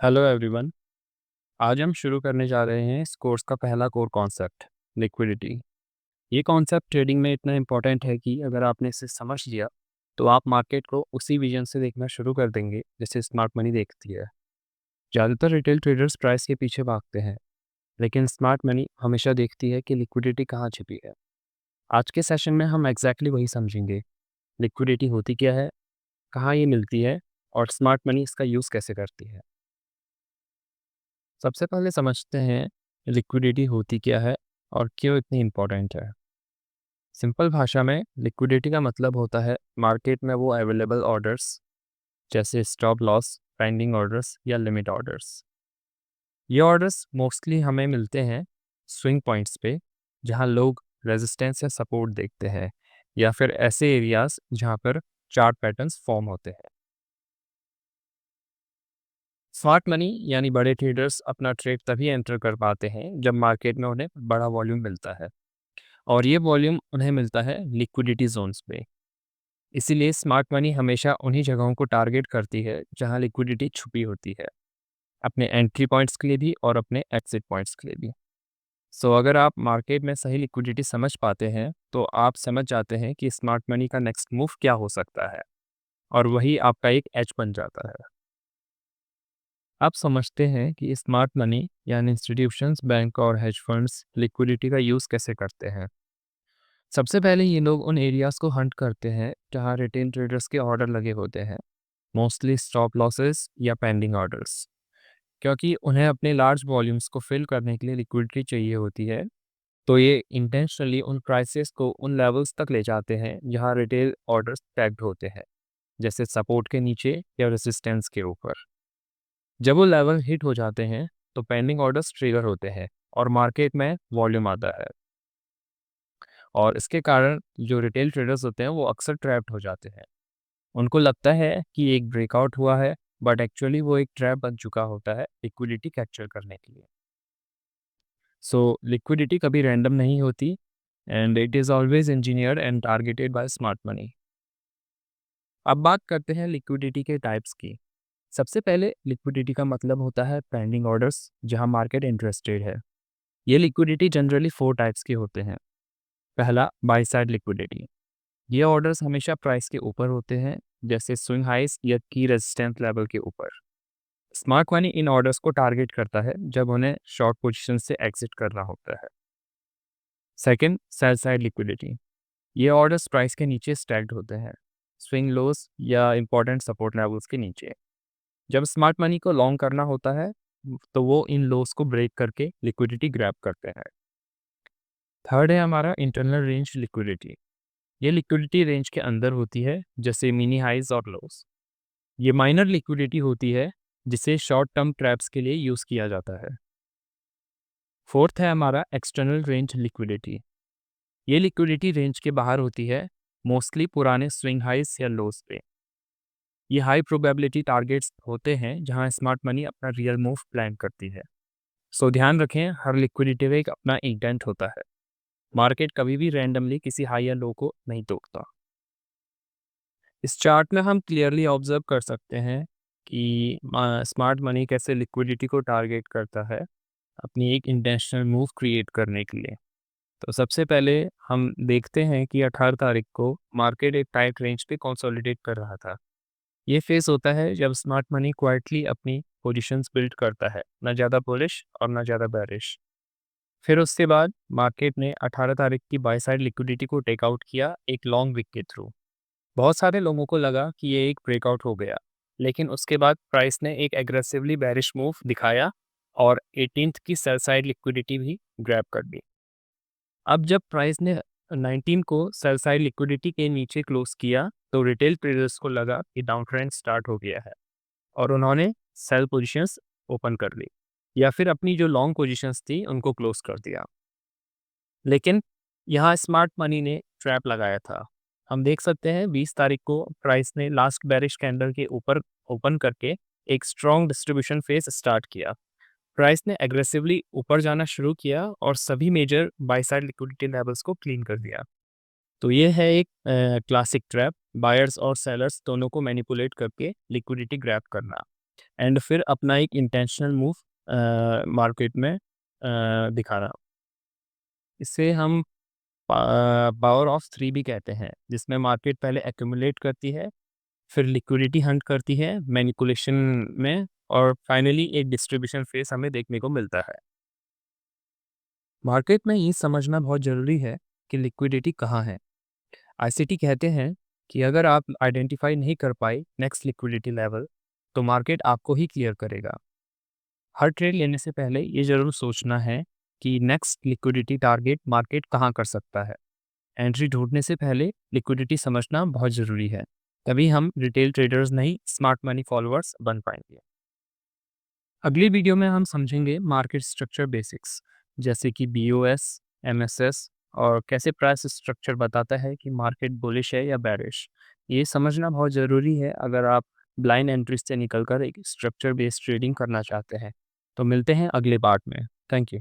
Hello everyone. आज हम शुरू करने जा रहे हैं इस कोर्स का पहला कोर कॉन्सेप्ट, लिक्विडिटी। ये कॉन्सेप्ट ट्रेडिंग में इतना इम्पोर्टेंट है कि अगर आपने इसे समझ लिया तो आप मार्केट को उसी विजन से देखना शुरू कर देंगे जैसे स्मार्ट मनी देखती है। ज़्यादातर रिटेल ट्रेडर्स प्राइस के पीछे भागते हैं, लेकिन स्मार्ट मनी हमेशा देखती है कि लिक्विडिटी कहाँ छिपी है। आज के सेशन में हम एग्जैक्टली वही समझेंगे। लिक्विडिटी होती क्या है, कहाँ ये मिलती है, और स्मार्ट मनी इसका यूज़ कैसे करती है। सबसे पहले समझते हैं लिक्विडिटी होती क्या है और क्यों इतनी इम्पोर्टेंट है। सिंपल भाषा में लिक्विडिटी का मतलब होता है मार्केट में वो अवेलेबल ऑर्डर्स, जैसे स्टॉप लॉस, पेंडिंग ऑर्डर्स या लिमिट ऑर्डर्स। ये ऑर्डर्स मोस्टली हमें मिलते हैं स्विंग पॉइंट्स पे, जहां लोग रेजिस्टेंस या सपोर्ट देखते हैं, या फिर ऐसे एरियाज जहां पर चार्ट पैटर्न्स फॉर्म होते हैं। स्मार्ट मनी यानी बड़े ट्रेडर्स अपना ट्रेड तभी एंटर कर पाते हैं जब मार्केट में उन्हें बड़ा वॉल्यूम मिलता है, और ये वॉल्यूम उन्हें मिलता है लिक्विडिटी जोन्स पे। इसीलिए स्मार्ट मनी हमेशा उन्हीं जगहों को टारगेट करती है जहां लिक्विडिटी छुपी होती है, अपने एंट्री पॉइंट्स के लिए भी और अपने एग्जिट पॉइंट्स के लिए भी। सो अगर आप मार्केट में सही लिक्विडिटी समझ पाते हैं तो आप समझ जाते हैं कि स्मार्ट मनी का नेक्स्ट मूव क्या हो सकता है, और वही आपका एक एज बन जाता है। आप समझते हैं कि स्मार्ट मनी यानी इंस्टीट्यूशंस, बैंक और हेज फंड्स लिक्विडिटी का यूज़ कैसे करते हैं। सबसे पहले ये लोग उन एरियाज को हंट करते हैं जहां रिटेल ट्रेडर्स के ऑर्डर लगे होते हैं, मोस्टली स्टॉप लॉसेस या पेंडिंग ऑर्डर्स। क्योंकि उन्हें अपने लार्ज वॉल्यूम्स को फिल करने के लिए लिक्विडिटी चाहिए होती है, तो ये इंटेंशनली उन प्राइसेस को उन लेवल्स तक ले जाते हैं जहां रिटेल ऑर्डर्स टैग्ड होते हैं, जैसे सपोर्ट के नीचे या रेसिस्टेंस के ऊपर। जब वो लेवल हिट हो जाते हैं तो पेंडिंग ऑर्डर्स ट्रिगर होते हैं और मार्केट में वॉल्यूम आता है, और इसके कारण जो रिटेल ट्रेडर्स होते हैं वो अक्सर ट्रैप्ड हो जाते हैं। उनको लगता है कि एक ब्रेकआउट हुआ है, बट एक्चुअली वो एक ट्रैप बन चुका होता है लिक्विडिटी कैप्चर करने के लिए। सो लिक्विडिटी कभी रैंडम नहीं होती, and it is always engineered and targeted by smart money. अब बात करते हैं लिक्विडिटी के टाइप्स की। सबसे पहले लिक्विडिटी का मतलब होता है पेंडिंग ऑर्डर्स, जहां मार्केट इंटरेस्टेड है। ये लिक्विडिटी जनरली 4 टाइप्स के होते हैं। पहला, बाय साइड लिक्विडिटी। ये ऑर्डर्स हमेशा प्राइस के ऊपर होते हैं, जैसे स्विंग हाइस या की रेजिस्टेंस लेवल के ऊपर। स्मार्ट मनी इन ऑर्डर्स को टारगेट करता है जब उन्हें शॉर्ट पोजीशन से एग्जिट करना होता है। Second, sell side liquidity. ये ऑर्डर्स प्राइस के नीचे स्टैक्ड होते हैं, स्विंग लोस या इंपॉर्टेंट सपोर्ट लेवल्स के नीचे। जब स्मार्ट मनी को लॉन्ग करना होता है तो वो इन लोस को ब्रेक करके लिक्विडिटी ग्रैब करते हैं। थर्ड है हमारा इंटरनल रेंज लिक्विडिटी। ये लिक्विडिटी रेंज के अंदर होती है, जैसे मिनी हाइज और लोस। ये माइनर लिक्विडिटी होती है जिसे शॉर्ट टर्म ट्रैप्स के लिए यूज़ किया जाता है। फोर्थ है हमारा एक्सटर्नल रेंज लिक्विडिटी। ये लिक्विडिटी रेंज के बाहर होती है, मोस्टली पुराने स्विंग हाइज या लोस पे। ये हाई प्रोबेबिलिटी टारगेट्स होते हैं जहां स्मार्ट मनी अपना रियल मूव प्लान करती है। सो ध्यान रखें, हर लिक्विडिटी में एक अपना इंटेंट होता है। मार्केट कभी भी रैंडमली किसी हाई या लो को नहीं तोड़ता। इस चार्ट में हम क्लियरली ऑब्जर्व कर सकते हैं कि स्मार्ट मनी कैसे लिक्विडिटी को टारगेट करता है अपनी एक इंटेंशनल मूव क्रिएट करने के लिए। तो सबसे पहले हम देखते हैं कि 18 तारीख को मार्केट एक टाइट रेंज पे कंसोलिडेट कर रहा था। ये फेस होता है जब स्मार्ट मनी क्वाइटली अपनी पोजीशंस बिल्ड करता है, ना ज़्यादा बुलिश और ना ज़्यादा बेरिश। फिर उसके बाद मार्केट ने 18 तारीख की बाय साइड लिक्विडिटी को टेक आउट किया एक लॉन्ग विक के थ्रू। बहुत सारे लोगों को लगा कि ये एक ब्रेकआउट हो गया, लेकिन उसके बाद प्राइस ने एक एग्रेसिवली बेरिश मूव दिखाया और 18th की सेल साइड लिक्विडिटी भी ग्रैब कर दी। अब जब प्राइस ने 19 को सेल साइड लिक्विडिटी के नीचे क्लोज किया तो रिटेल ट्रेडर्स को लगा कि डाउन ट्रेंड स्टार्ट हो गया है, और उन्होंने सेल पोजीशंस ओपन कर ली या फिर अपनी जो लॉन्ग पोजीशंस थी उनको क्लोज कर दिया। लेकिन यहाँ स्मार्ट मनी ने ट्रैप लगाया था। हम देख सकते हैं 20 तारीख को प्राइस ने लास्ट बेरिश कैंडल के ऊपर ओपन करके एक स्ट्रॉन्ग डिस्ट्रीब्यूशन फेज स्टार्ट किया। प्राइस ने एग्रेसिवली ऊपर जाना शुरू किया और सभी measure by side liquidity levels को क्लीन कर दिया। तो ये है एक क्लासिक ट्रैप, बायर्स और सेलर्स दोनों को मैनिपुलेट करके लिक्विडिटी ग्रैब करना। एंड फिर अपना एक इंटेंशनल मूव मार्केट में दिखाना। इसे हम पावर ऑफ 3 भी कहते हैं, जिसमें मार्केट पहले एक्यूमुलेट करती है, फिर लिक्विडिटी हंट करती है मैनिपुलेशन में, और फाइनली एक डिस्ट्रीब्यूशन फेज हमें देखने को मिलता है। मार्केट में ये समझना बहुत ज़रूरी है कि लिक्विडिटी कहाँ है। आईसीटी कहते हैं कि अगर आप आइडेंटिफाई नहीं कर पाए नेक्स्ट लिक्विडिटी लेवल, तो मार्केट आपको ही क्लियर करेगा। हर ट्रेड लेने से पहले ये ज़रूर सोचना है कि नेक्स्ट लिक्विडिटी टारगेट मार्केट कहाँ कर सकता है। एंट्री ढूंढने से पहले लिक्विडिटी समझना बहुत ज़रूरी है। तभी हम रिटेल ट्रेडर्स नहीं, स्मार्ट मनी फॉलोअर्स बन पाएंगे। अगली वीडियो में हम समझेंगे मार्केट स्ट्रक्चर बेसिक्स, जैसे कि बीओएस, एमएसएस, और कैसे प्राइस स्ट्रक्चर बताता है कि मार्केट बुलिश है या बेरिश। ये समझना बहुत ज़रूरी है अगर आप ब्लाइंड एंट्री से निकलकर एक स्ट्रक्चर बेस्ड ट्रेडिंग करना चाहते हैं। तो मिलते हैं अगले पार्ट में। Thank you.